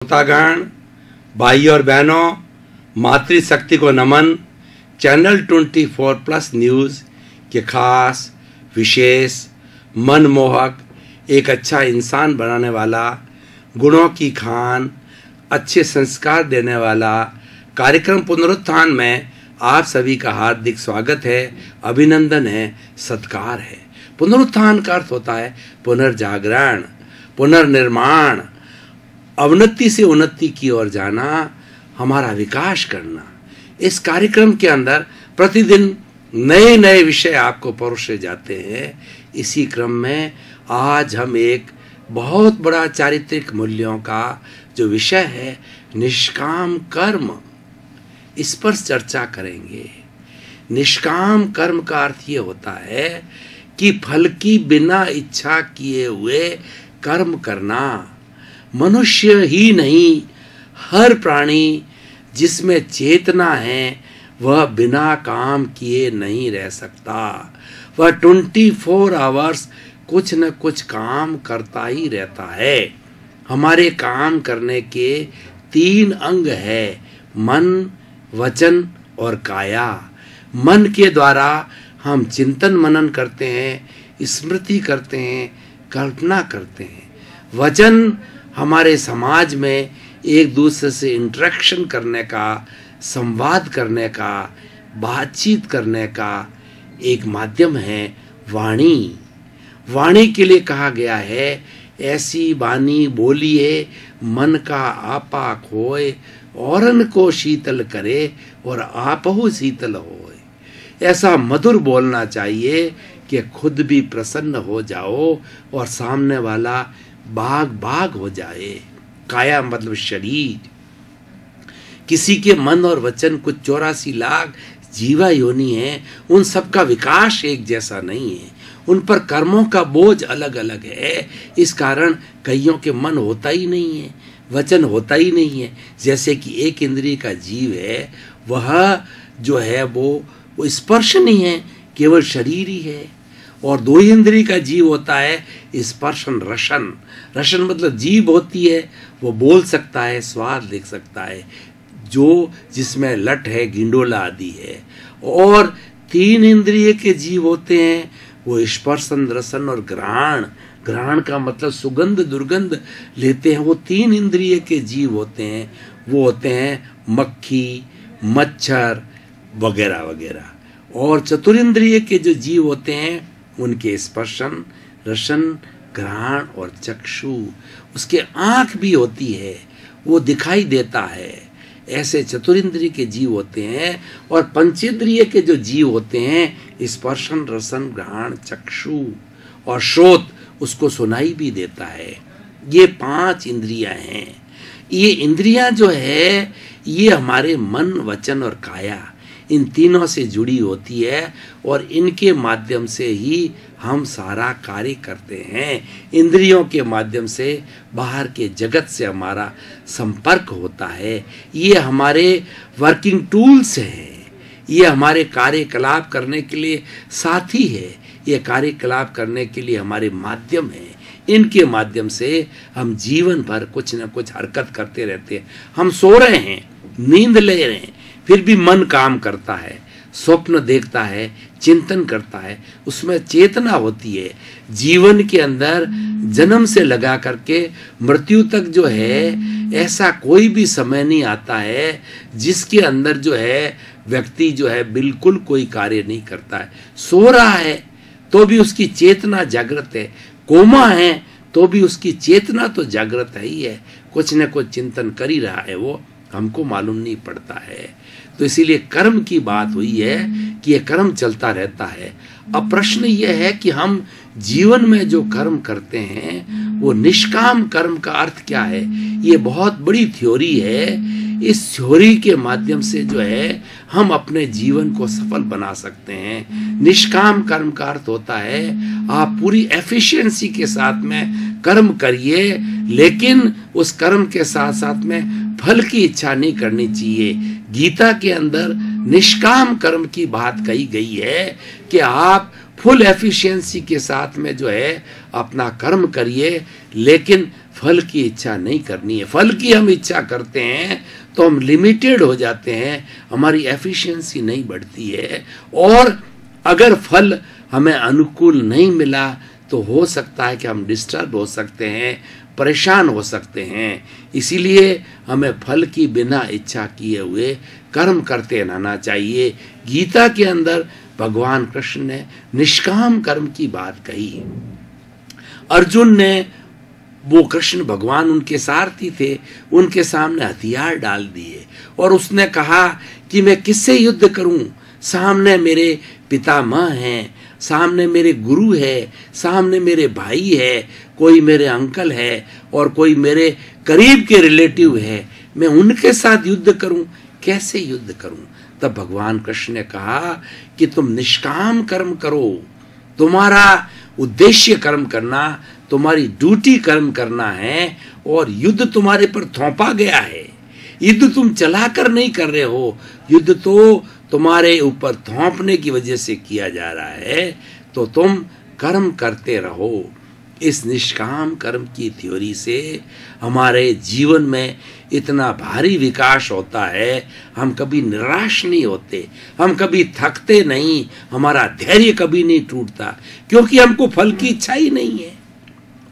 श्रोतागण, भाई और बहनों, मातृशक्ति को नमन। चैनल 24+ न्यूज़ के खास विशेष मनमोहक एक अच्छा इंसान बनाने वाला, गुणों की खान, अच्छे संस्कार देने वाला कार्यक्रम पुनरुत्थान में आप सभी का हार्दिक स्वागत है, अभिनंदन है, सत्कार है। पुनरुत्थान का अर्थ होता है पुनर्जागरण, पुनर्निर्माण, अवनति से उन्नति की ओर जाना, हमारा विकास करना। इस कार्यक्रम के अंदर प्रतिदिन नए नए विषय आपको परोसे जाते हैं। इसी क्रम में आज हम एक बहुत बड़ा चारित्रिक मूल्यों का जो विषय है निष्काम कर्म, इस पर चर्चा करेंगे। निष्काम कर्म का अर्थ ये होता है कि फल की बिना इच्छा किए हुए कर्म करना। मनुष्य ही नहीं, हर प्राणी जिसमें चेतना है वह बिना काम किए नहीं रह सकता। वह 24 आवर्स कुछ न कुछ काम करता ही रहता है। हमारे काम करने के 3 अंग है, मन, वचन और काया। मन के द्वारा हम चिंतन मनन करते हैं, स्मृति करते हैं, कल्पना करते हैं। वचन हमारे समाज में एक दूसरे से इंटरेक्शन करने का, संवाद करने का, बातचीत करने का एक माध्यम है वाणी। वाणी के लिए कहा गया है, ऐसी वाणी बोलिए मन का आपा खोए, औरन को शीतल करे और आपहु शीतल होए। ऐसा मधुर बोलना चाहिए कि खुद भी प्रसन्न हो जाओ और सामने वाला बाग बाग हो जाए। काया मतलब शरीर। किसी के मन और वचन कुछ 84 लाख जीवा योनि है, उन सब का विकास एक जैसा नहीं है, उन पर कर्मों का बोझ अलग अलग है। इस कारण कईयों के मन होता ही नहीं है, वचन होता ही नहीं है। जैसे कि एक इंद्रिय का जीव है, वह जो है वो स्पर्श नहीं है, केवल शरीर ही है। और 2 इंद्रिय का जीव होता है स्पर्शन रसन। रसन मतलब जीभ होती है, वो बोल सकता है, स्वाद देख सकता है, जो जिसमें लट है, गिंडोला आदि है। और 3 इंद्रिय के जीव होते हैं, वो स्पर्शन, रसन और घ्राण। घ्राण का मतलब सुगंध दुर्गंध लेते हैं, वो 3 इंद्रिय के जीव होते हैं। वो होते हैं मक्खी, मच्छर वगैरह वगैरह। और चतुरिंद्रिय के जो जीव होते हैं उनके स्पर्शन, रसन, घ्राण और चक्षु। उसके आँख भी होती है, वो दिखाई देता है। ऐसे चतुरिंद्रिय के जीव होते हैं। और पंचेंद्रिय के जो जीव होते हैं स्पर्शन, रसन, घ्राण, चक्षु और श्रोत, उसको सुनाई भी देता है। ये 5 इंद्रियां हैं। ये इंद्रियां जो है ये हमारे मन, वचन और काया, इन तीनों से जुड़ी होती है और इनके माध्यम से ही हम सारा कार्य करते हैं। इंद्रियों के माध्यम से बाहर के जगत से हमारा संपर्क होता है। ये हमारे वर्किंग टूल्स हैं, ये हमारे कार्यकलाप करने के लिए साथी है, ये कार्यकलाप करने के लिए हमारे माध्यम हैं। इनके माध्यम से हम जीवन भर कुछ न कुछ हरकत करते रहते हैं। हम सो रहे हैं, नींद ले रहे हैं, फिर भी मन काम करता है, स्वप्न देखता है, चिंतन करता है, उसमें चेतना होती है। जीवन के अंदर जन्म से लगा करके मृत्यु तक जो है, ऐसा कोई भी समय नहीं आता है जिसके अंदर जो है व्यक्ति जो है बिल्कुल कोई कार्य नहीं करता है। सो रहा है तो भी उसकी चेतना जागृत है, कोमा है तो भी उसकी चेतना तो जागृत है ही है, कुछ न कुछ चिंतन कर ही रहा है, वो हमको मालूम नहीं पड़ता है। तो इसीलिए कर्म की बात हुई है कि यह कर्म चलता रहता है। अब प्रश्न यह है कि हम जीवन में जो कर्म करते हैं वो निष्काम कर्म का अर्थ क्या है। ये बहुत बड़ी थ्योरी है। इस थ्योरी के माध्यम से जो है हम अपने जीवन को सफल बना सकते हैं। निष्काम कर्म का अर्थ होता है आप पूरी एफिशिएंसी के साथ में कर्म करिए, लेकिन उस कर्म के साथ साथ में फल की इच्छा नहीं करनी चाहिए। गीता के अंदर निष्काम कर्म की बात कही गई है कि आप फुल एफिशिएंसी के साथ में जो है अपना कर्म करिए, लेकिन फल की इच्छा नहीं करनी है। फल की हम इच्छा करते हैं तो हम लिमिटेड हो जाते हैं, हमारी एफिशिएंसी नहीं बढ़ती है, और अगर फल हमें अनुकूल नहीं मिला तो हो सकता है कि हम डिस्टर्ब हो सकते हैं, परेशान हो सकते हैं। इसीलिए हमें फल की बिना इच्छा किए हुए कर्म करते रहना चाहिए। गीता के अंदर भगवान कृष्ण ने निष्काम कर्म की बात कही। अर्जुन ने, वो कृष्ण भगवान उनके सारथी थे, उनके सामने हथियार डाल दिए और उसने कहा कि मैं किससे युद्ध करूं? सामने मेरे पितामह हैं, सामने मेरे गुरु है, सामने मेरे भाई है, कोई मेरे अंकल है और कोई मेरे करीब के रिलेटिव है। मैं उनके साथ युद्ध करूं? कैसे युद्ध करूं? तब भगवान कृष्ण ने कहा कि तुम निष्काम कर्म करो, तुम्हारा उद्देश्य कर्म करना, तुम्हारी ड्यूटी कर्म करना है, और युद्ध तुम्हारे पर थोपा गया है। युद्ध तुम चलाकर नहीं कर रहे हो, युद्ध तो तुम्हारे ऊपर थोपने की वजह से किया जा रहा है, तो तुम कर्म करते रहो। इस निष्काम कर्म की थ्योरी से हमारे जीवन में इतना भारी विकास होता है, हम कभी निराश नहीं होते, हम कभी थकते नहीं, हमारा धैर्य कभी नहीं टूटता, क्योंकि हमको फल की इच्छा ही नहीं है।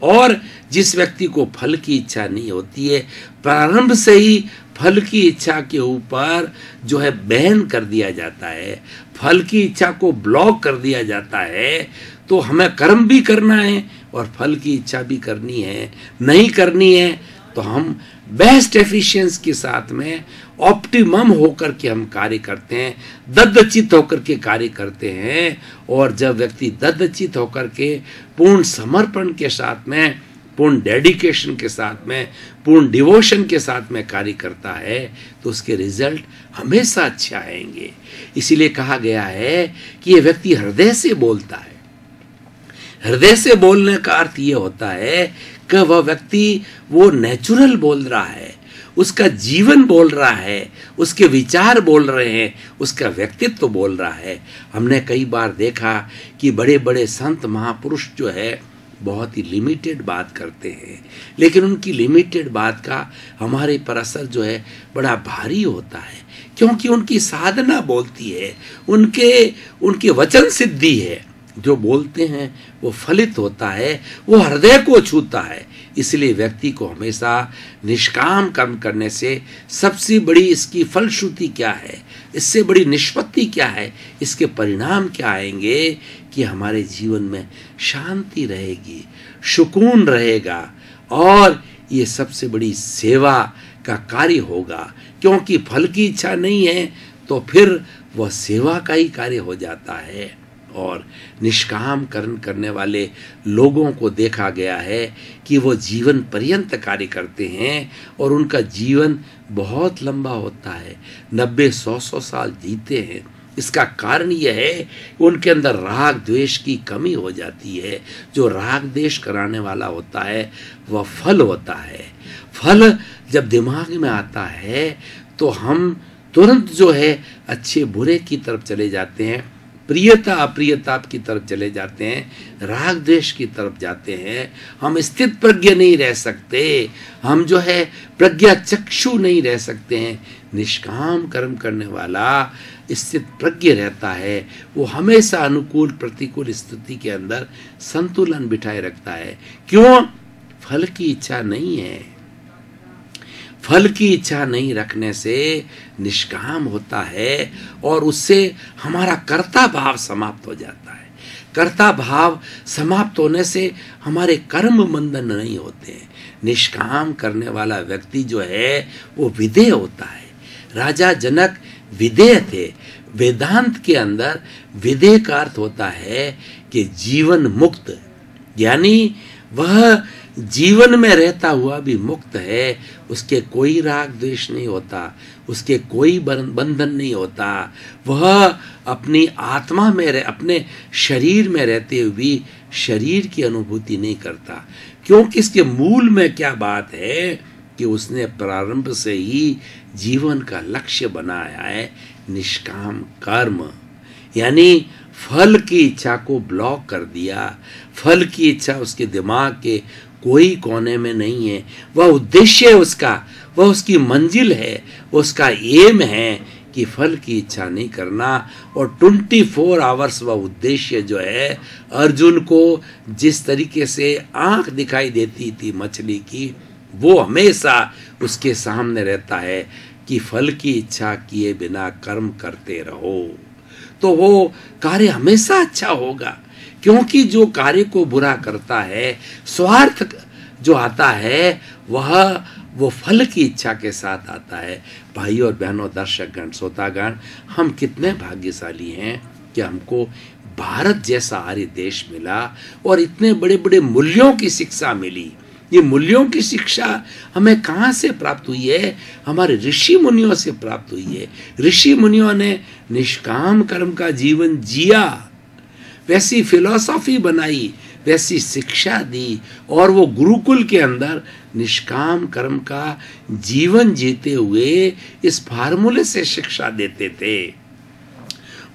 और जिस व्यक्ति को फल की इच्छा नहीं होती है, प्रारंभ से ही फल की इच्छा के ऊपर जो है बैन कर दिया जाता है, फल की इच्छा को ब्लॉक कर दिया जाता है, तो हमें कर्म भी करना है और फल की इच्छा भी करनी है। नहीं करनी है तो हम बेस्ट एफिशिएंसी के साथ में ऑप्टिमम होकर के हम कार्य करते हैं, दद्धचित होकर के कार्य करते हैं। और जब व्यक्ति दद्धचित होकर के पूर्ण समर्पण के साथ में, पूर्ण डेडिकेशन के साथ में, पूर्ण डिवोशन के साथ में कार्य करता है, तो उसके रिजल्ट हमेशा अच्छे आएंगे। इसीलिए कहा गया है कि ये व्यक्ति हृदय से बोलता है। हृदय से बोलने का अर्थ ये होता है कि वह व्यक्ति वो नेचुरल बोल रहा है, उसका जीवन बोल रहा है, उसके विचार बोल रहे हैं, उसका व्यक्तित्व बोल रहा है। हमने कई बार देखा कि बड़े बड़े संत महापुरुष जो है बहुत ही लिमिटेड बात करते हैं, लेकिन उनकी लिमिटेड बात का हमारे पर असर जो है बड़ा भारी होता है, क्योंकि उनकी साधना बोलती है, उनके वचन सिद्धि है, जो बोलते हैं वो फलित होता है, वो हृदय को छूता है। इसलिए व्यक्ति को हमेशा निष्काम कर्म करने से सबसे बड़ी इसकी फलश्रुति क्या है, इससे बड़ी निष्पत्ति क्या है, इसके परिणाम क्या आएंगे कि हमारे जीवन में शांति रहेगी, सुकून रहेगा, और ये सबसे बड़ी सेवा का कार्य होगा। क्योंकि फल की इच्छा नहीं है तो फिर वह सेवा का ही कार्य हो जाता है। और निष्काम कर्म करने वाले लोगों को देखा गया है कि वो जीवन पर्यंत कार्य करते हैं और उनका जीवन बहुत लंबा होता है, 90-100 साल जीते हैं। इसका कारण यह है कि उनके अंदर राग द्वेष की कमी हो जाती है। जो राग द्वेष कराने वाला होता है वह फल होता है। फल जब दिमाग में आता है तो हम तुरंत जो है अच्छे बुरे की तरफ चले जाते हैं, प्रियता अप्रियता की तरफ चले जाते हैं, राग द्वेष की तरफ जाते हैं। हम स्थित प्रज्ञ नहीं रह सकते, हम जो है प्रज्ञा चक्षु नहीं रह सकते हैं। निष्काम कर्म करने वाला स्थित प्रज्ञ रहता है, वो हमेशा अनुकूल प्रतिकूल स्थिति के अंदर संतुलन बिठाए रखता है। क्यों? फल की इच्छा नहीं है। फल की इच्छा नहीं रखने से निष्काम होता है और उससे हमारा कर्ता भाव समाप्त हो जाता है। कर्ता भाव समाप्त होने से हमारे कर्म बंधन नहीं होते हैं। निष्काम करने वाला व्यक्ति जो है वो विधेय होता है। राजा जनक विधेय थे। वेदांत के अंदर विधेय का अर्थ होता है कि जीवन मुक्त, यानी वह जीवन में रहता हुआ भी मुक्त है, उसके कोई राग द्वेष नहीं होता, उसके कोई बंधन नहीं होता। वह अपनी आत्मा में अपने शरीर में रहते हुए भी शरीर की अनुभूति नहीं करता, क्योंकि इसके मूल में क्या बात है कि उसने प्रारंभ से ही जीवन का लक्ष्य बनाया है निष्काम कर्म, यानी फल की इच्छा को ब्लॉक कर दिया। फल की इच्छा उसके दिमाग के कोई कोने में नहीं है। वह उद्देश्य है उसका, वह उसकी मंजिल है, उसका एम है कि फल की इच्छा नहीं करना। और 24 आवर्स वह उद्देश्य जो है, अर्जुन को जिस तरीके से आंख दिखाई देती थी मछली की, वो हमेशा उसके सामने रहता है कि फल की इच्छा किए बिना कर्म करते रहो, तो वो कार्य हमेशा अच्छा होगा। क्योंकि जो कार्य को बुरा करता है, स्वार्थ जो आता है, वो फल की इच्छा के साथ आता है। भाई और बहनों, दर्शकगण, श्रोतागण, हम कितने भाग्यशाली हैं कि हमको भारत जैसा आर्य देश मिला और इतने बड़े बड़े मूल्यों की शिक्षा मिली। ये मूल्यों की शिक्षा हमें कहाँ से प्राप्त हुई है? हमारे ऋषि मुनियों से प्राप्त हुई है। ऋषि मुनियों ने निष्काम कर्म का जीवन जिया, वैसी फिलॉसफी बनाई, वैसी शिक्षा दी, और वो गुरुकुल के अंदर निष्काम कर्म का जीवन जीते हुए इस फार्मूले से शिक्षा देते थे।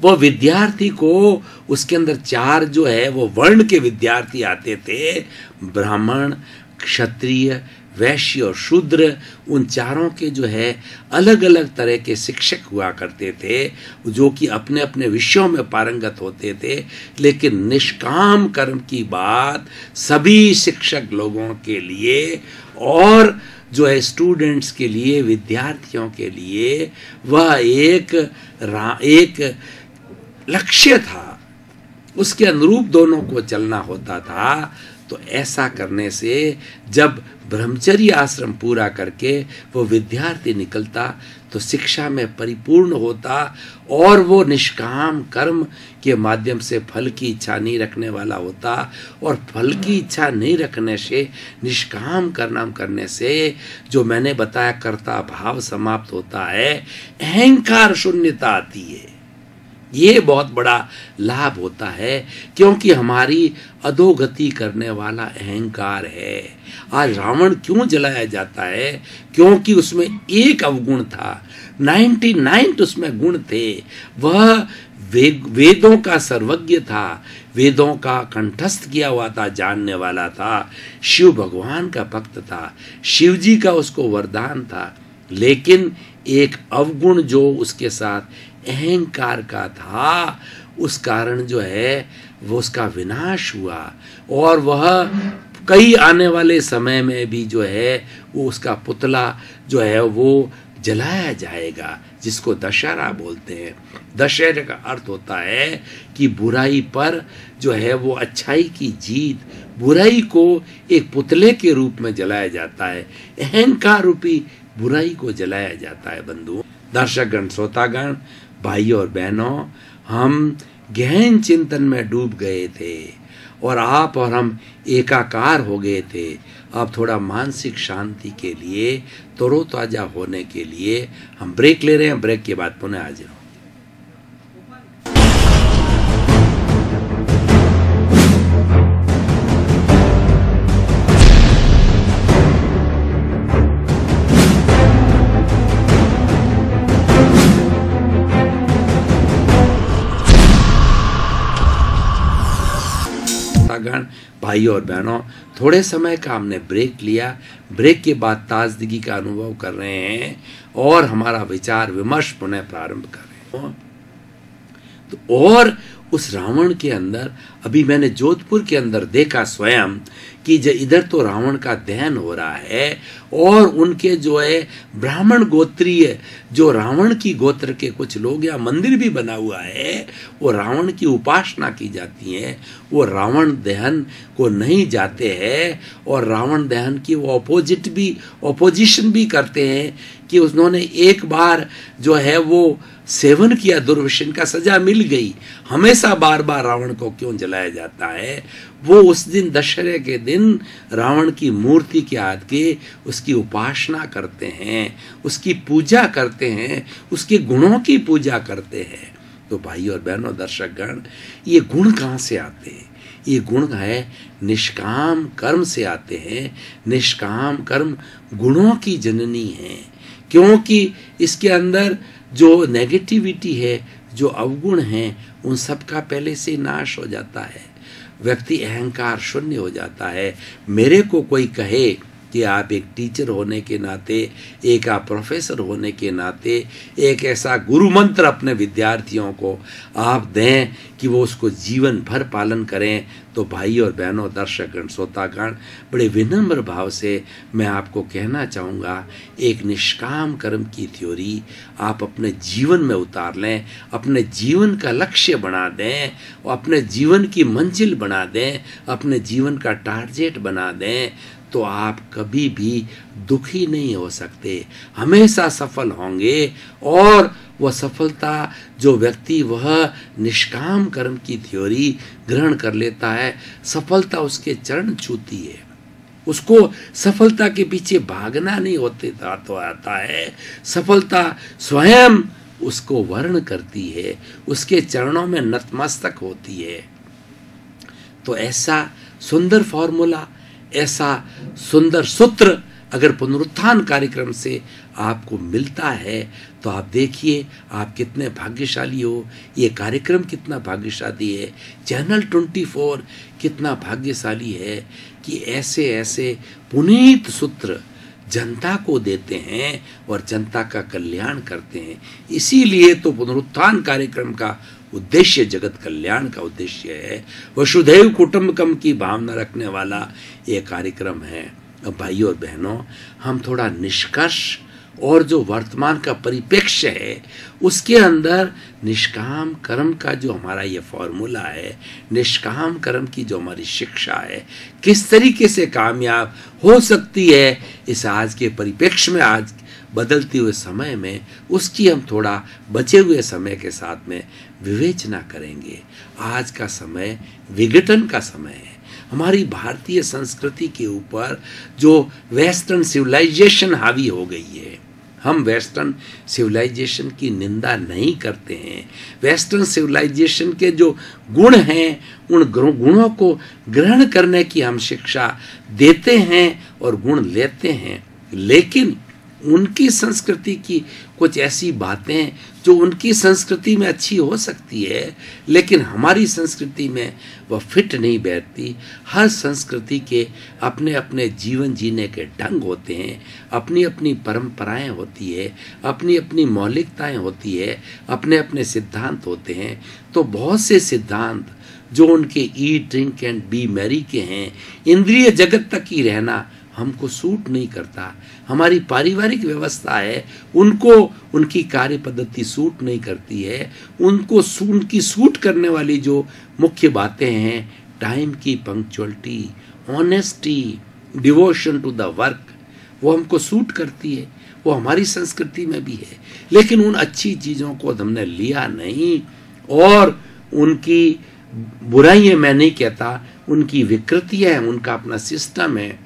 वो विद्यार्थी को उसके अंदर 4 जो है वो वर्ण के विद्यार्थी आते थे, ब्राह्मण, क्षत्रिय, वैश्य और शूद्र। उन चारों के जो है अलग अलग तरह के शिक्षक हुआ करते थे, जो कि अपने अपने विषयों में पारंगत होते थे। लेकिन निष्काम कर्म की बात सभी शिक्षक लोगों के लिए और जो है स्टूडेंट्स के लिए, विद्यार्थियों के लिए, वह एक लक्ष्य था। उसके अनुरूप दोनों को चलना होता था। तो ऐसा करने से जब ब्रह्मचर्य आश्रम पूरा करके वो विद्यार्थी निकलता तो शिक्षा में परिपूर्ण होता, और वो निष्काम कर्म के माध्यम से फल की इच्छा नहीं रखने वाला होता। और फल की इच्छा नहीं रखने से, निष्काम कर्म करने से, जो मैंने बताया, कर्ता भाव समाप्त होता है, अहंकार शून्यता आती है। ये बहुत बड़ा लाभ होता है, क्योंकि हमारी अधोगति करने वाला अहंकार है। आज रावण क्यों जलाया जाता है? क्योंकि उसमें एक अवगुण था, 99 उसमें गुण थे। वह वेदों का सर्वज्ञ था, वेदों का कंठस्थ किया हुआ था, जानने वाला था, शिव भगवान का भक्त था, शिव जी का उसको वरदान था। लेकिन एक अवगुण जो उसके साथ अहंकार का था, उस कारण जो है वो उसका विनाश हुआ। और वह कई आने वाले समय में भी जो है वो उसका पुतला जो है वो जलाया जाएगा, जिसको दशहरा बोलते हैं। दशहरे का अर्थ होता है कि बुराई पर जो है वो अच्छाई की जीत, बुराई को एक पुतले के रूप में जलाया जाता है, अहंकार रूपी बुराई को जलाया जाता है। बंधुओं, दर्शकगण, श्रोतागण, भाई और बहनों, हम गहन चिंतन में डूब गए थे और आप और हम एकाकार हो गए थे। अब थोड़ा मानसिक शांति के लिए, तरोताजा होने के लिए हम ब्रेक ले रहे हैं। ब्रेक के बाद पुनः हाजिर हों। भाई और बहनों, थोड़े समय का हमने ब्रेक लिया। ब्रेक के बाद ताजगी का अनुभव कर रहे हैं और हमारा विचार विमर्श पुनः प्रारंभ कर रहे हैं। तो और उस रावण के अंदर, अभी मैंने जोधपुर के अंदर देखा स्वयं कि इधर तो रावण का दहन हो रहा है और उनके जो है ब्राह्मण गोत्रीय जो रावण की गोत्र के कुछ लोग, या मंदिर भी बना हुआ है, वो रावण की उपासना की जाती है। वो रावण दहन को नहीं जाते हैं और रावण दहन की वो ऑपोजिशन भी करते हैं कि उन्होंने एक बार जो है वो सेवन किया, दुर्व्यसन का सजा मिल गई। हमेशा बार बार रावण को क्यों जलाया जाता है? वो उस दिन, दशहरे के दिन, रावण की मूर्ति के आगे उसकी उपासना करते हैं, उसकी पूजा करते हैं, उसके गुणों की पूजा करते हैं। तो भाई और बहनों, दर्शकगण, ये गुण कहाँ से आते हैं? ये गुण है निष्काम कर्म से आते हैं। निष्काम कर्म गुणों की जननी है, क्योंकि इसके अंदर जो नेगेटिविटी है, जो अवगुण हैं, उन सब का पहले से नाश हो जाता है। व्यक्ति अहंकार शून्य हो जाता है। मेरे को कोई कहे कि आप एक टीचर होने के नाते, एक आप प्रोफेसर होने के नाते एक ऐसा गुरु मंत्र अपने विद्यार्थियों को आप दें कि वो उसको जीवन भर पालन करें, तो भाई और बहनों, दर्शकगण, श्रोतागण, बड़े विनम्र भाव से मैं आपको कहना चाहूँगा, एक निष्काम कर्म की थ्योरी आप अपने जीवन में उतार लें, अपने जीवन का लक्ष्य बना दें, अपने जीवन की मंजिल बना दें, अपने जीवन का टारगेट बना दें, तो आप कभी भी दुखी नहीं हो सकते, हमेशा सफल होंगे। और वह सफलता जो व्यक्ति वह निष्काम कर्म की थ्योरी ग्रहण कर लेता है, सफलता उसके चरण छूती है, उसको सफलता के पीछे भागना नहीं होते तो आता है, सफलता स्वयं उसको वर्ण करती है, उसके चरणों में नतमस्तक होती है। तो ऐसा सुंदर फॉर्मूला, ऐसा सुंदर सूत्र अगर पुनरुत्थान कार्यक्रम से आपको मिलता है तो आप देखिए आप कितने भाग्यशाली हो, ये कार्यक्रम कितना भाग्यशाली है, चैनल 24 कितना भाग्यशाली है कि ऐसे ऐसे पुनीत सूत्र जनता को देते हैं और जनता का कल्याण करते हैं। इसीलिए तो पुनरुत्थान कार्यक्रम का उद्देश्य जगत कल्याण का उद्देश्य है, वसुधैव कुटुंबकम की भावना रखने वाला ये कार्यक्रम है। अब भाइयों और बहनों, हम थोड़ा निष्कर्ष और जो वर्तमान का परिप्रेक्ष्य है उसके अंदर निष्काम कर्म का जो हमारा ये फॉर्मूला है, निष्काम कर्म की जो हमारी शिक्षा है, किस तरीके से कामयाब हो सकती है इस आज के परिप्रेक्ष्य में, आज बदलते हुए समय में, उसकी हम थोड़ा बचे हुए समय के साथ में विवेचना करेंगे। आज का समय विघटन का समय है। हमारी भारतीय संस्कृति के ऊपर जो वेस्टर्न सिविलाइजेशन हावी हो गई है, हम वेस्टर्न सिविलाइजेशन की निंदा नहीं करते हैं। वेस्टर्न सिविलाइजेशन के जो गुण हैं उन गुणों को ग्रहण करने की हम शिक्षा देते हैं और गुण लेते हैं, लेकिन उनकी संस्कृति की कुछ ऐसी बातें जो उनकी संस्कृति में अच्छी हो सकती है लेकिन हमारी संस्कृति में वह फिट नहीं बैठती। हर संस्कृति के अपने अपने जीवन जीने के ढंग होते हैं, अपनी अपनी परंपराएं होती है, अपनी अपनी मौलिकताएं होती है, अपने अपने सिद्धांत होते हैं। तो बहुत से सिद्धांत जो उनके eat drink and B Mary के हैं, इंद्रिय जगत तक ही रहना हमको सूट नहीं करता। हमारी पारिवारिक व्यवस्था है, उनको उनकी कार्य पद्धति सूट नहीं करती है। उनकी सूट करने वाली जो मुख्य बातें हैं, टाइम की punctuality, honesty, devotion to the work, वो हमको सूट करती है, वो हमारी संस्कृति में भी है। लेकिन उन अच्छी चीज़ों को हमने लिया नहीं और उनकी बुराइयां मैं नहीं कहता, उनकी विकृतियां हैं, उनका अपना सिस्टम है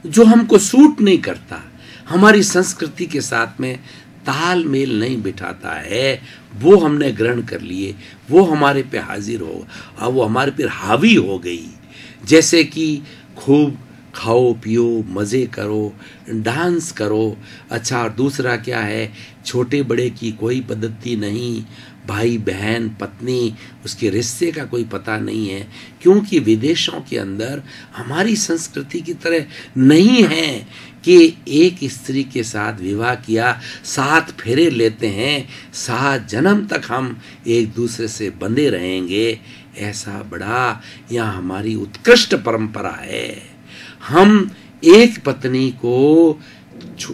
जो हमको सूट नहीं करता, हमारी संस्कृति के साथ में तालमेल नहीं बिठाता है, वो हमने ग्रहण कर लिए, वो हमारे पे हाजिर हो, अब वो हमारे पे हावी हो गई। जैसे कि खूब खाओ पियो, मज़े करो, डांस करो। अच्छा, और दूसरा क्या है, छोटे बड़े की कोई पद्धति नहीं, भाई बहन पत्नी उसके रिश्ते का कोई पता नहीं है, क्योंकि विदेशों के अंदर हमारी संस्कृति की तरह नहीं है कि एक स्त्री के साथ विवाह किया, 7 फेरे लेते हैं, 7 जन्म तक हम एक दूसरे से बंधे रहेंगे। ऐसा बड़ा यहाँ हमारी उत्कृष्ट परंपरा है। हम एक पत्नी को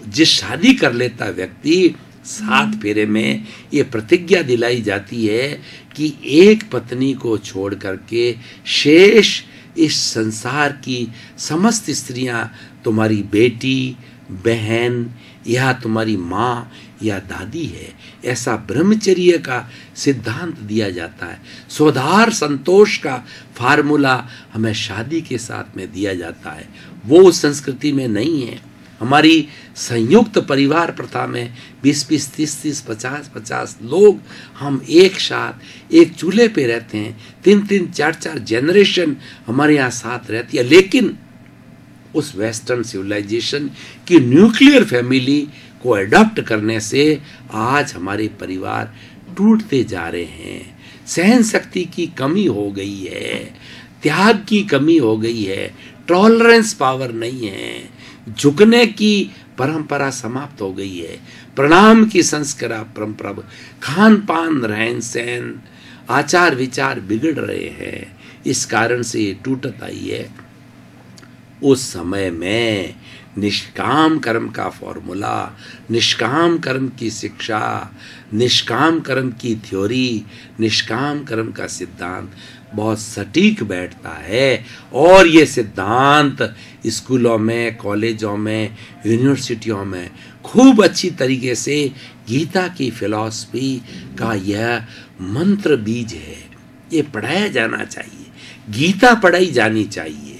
जिस शादी कर लेता व्यक्ति, 7 फेरे में ये प्रतिज्ञा दिलाई जाती है कि एक पत्नी को छोड़ करके शेष इस संसार की समस्त स्त्रियां तुम्हारी बेटी, बहन या तुम्हारी माँ या दादी है। ऐसा ब्रह्मचर्य का सिद्धांत दिया जाता है। स्वधार संतोष का फार्मूला हमें शादी के साथ में दिया जाता है, वो उस संस्कृति में नहीं है। हमारी संयुक्त परिवार प्रथा में 20-20, 30-30, 50-50 लोग हम एक साथ एक चूल्हे पे रहते हैं, 3-3, 4-4 जनरेशन हमारे यहाँ साथ रहती है। लेकिन उस वेस्टर्न सिविलाइजेशन की न्यूक्लियर फैमिली को अडॉप्ट करने से आज हमारे परिवार टूटते जा रहे हैं, सहन शक्ति की कमी हो गई है। त्याग की कमी हो गई है, टॉलरेंस पावर नहीं है, झुकने की परंपरा समाप्त हो गई है, प्रणाम की संस्कार परंपरा, खान पान रहन सहन आचार विचार बिगड़ रहे हैं। इस कारण से ये टूटत आई है। उस समय में निष्काम कर्म का फॉर्मूला, निष्काम कर्म की शिक्षा, निष्काम कर्म की थ्योरी, निष्काम कर्म का सिद्धांत बहुत सटीक बैठता है। और ये सिद्धांत स्कूलों में, कॉलेजों में, यूनिवर्सिटियों में खूब अच्छी तरीके से गीता की फिलॉसफी का यह मंत्र बीज है, ये पढ़ाया जाना चाहिए। गीता पढ़ाई जानी चाहिए।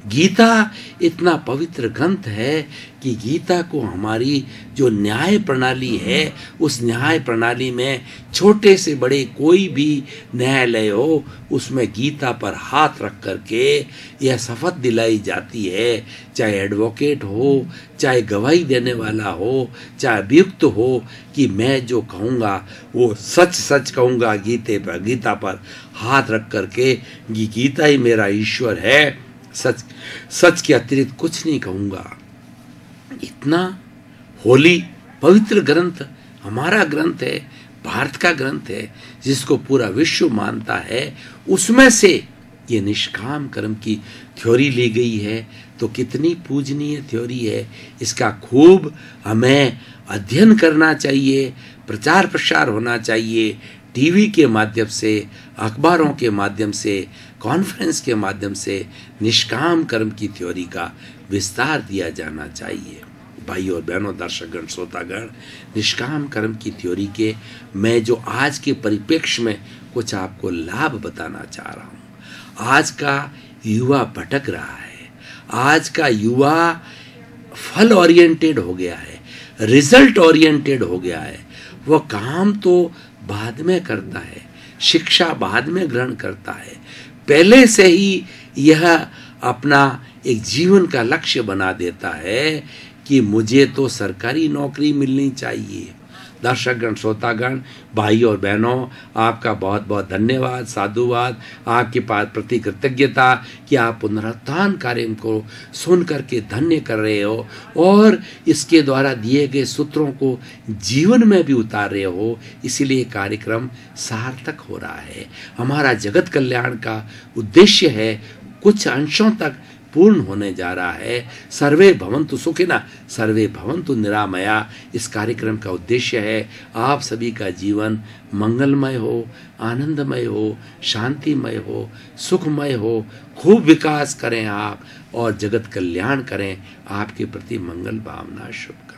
गीता इतना पवित्र ग्रंथ है कि गीता को हमारी जो न्याय प्रणाली है, उस न्याय प्रणाली में छोटे से बड़े कोई भी न्यायालय हो, उसमें गीता पर हाथ रख करके यह शपथ दिलाई जाती है, चाहे एडवोकेट हो, चाहे गवाही देने वाला हो, चाहे अभियुक्त हो, कि मैं जो कहूँगा वो सच सच कहूँगा। गीता पर हाथ रख करके गीता ही मेरा ईश्वर है, सच सच के अतिरिक्त कुछ नहीं कहूँगा। इतना होली पवित्र ग्रंथ हमारा ग्रंथ है, भारत का ग्रंथ है, जिसको पूरा विश्व मानता है। उसमें से ये निष्काम कर्म की थ्योरी ली गई है, तो कितनी पूजनीय थ्योरी है। इसका खूब हमें अध्ययन करना चाहिए, प्रचार प्रसार होना चाहिए, टीवी के माध्यम से, अखबारों के माध्यम से, कॉन्फ्रेंस के माध्यम से निष्काम कर्म की थ्योरी का विस्तार दिया जाना चाहिए। भाइयों और बहनों, दर्शकगण, श्रोतागण, निष्काम कर्म की थ्योरी के मैं जो आज के परिप्रेक्ष्य में कुछ आपको लाभ बताना चाह रहा हूँ। आज का युवा भटक रहा है, आज का युवा फल ओरिएंटेड हो गया है, रिजल्ट ओरिएंटेड हो गया है। वह काम तो बाद में करता है, शिक्षा बाद में ग्रहण करता है, पहले से ही यह अपना एक जीवन का लक्ष्य बना देता है कि मुझे तो सरकारी नौकरी मिलनी चाहिए। दर्शकगण, श्रोतागण, भाई और बहनों, आपका बहुत बहुत धन्यवाद, साधुवाद, आपके पास प्रति कृतज्ञता कि आप पुनरुत्थान कार्यक्रम को सुन करके धन्य कर रहे हो और इसके द्वारा दिए गए सूत्रों को जीवन में भी उतार रहे हो। इसीलिए कार्यक्रम सार्थक हो रहा है। हमारा जगत कल्याण का उद्देश्य है कुछ अंशों तक पूर्ण होने जा रहा है। सर्वे भवन्तु सुखिनः, सर्वे भवन्तु निरामया। इस कार्यक्रम का उद्देश्य है आप सभी का जीवन मंगलमय हो, आनंदमय हो, शांतिमय हो, सुखमय हो, खूब विकास करें आप और जगत कल्याण करें। आपके प्रति मंगल भावना शुभ।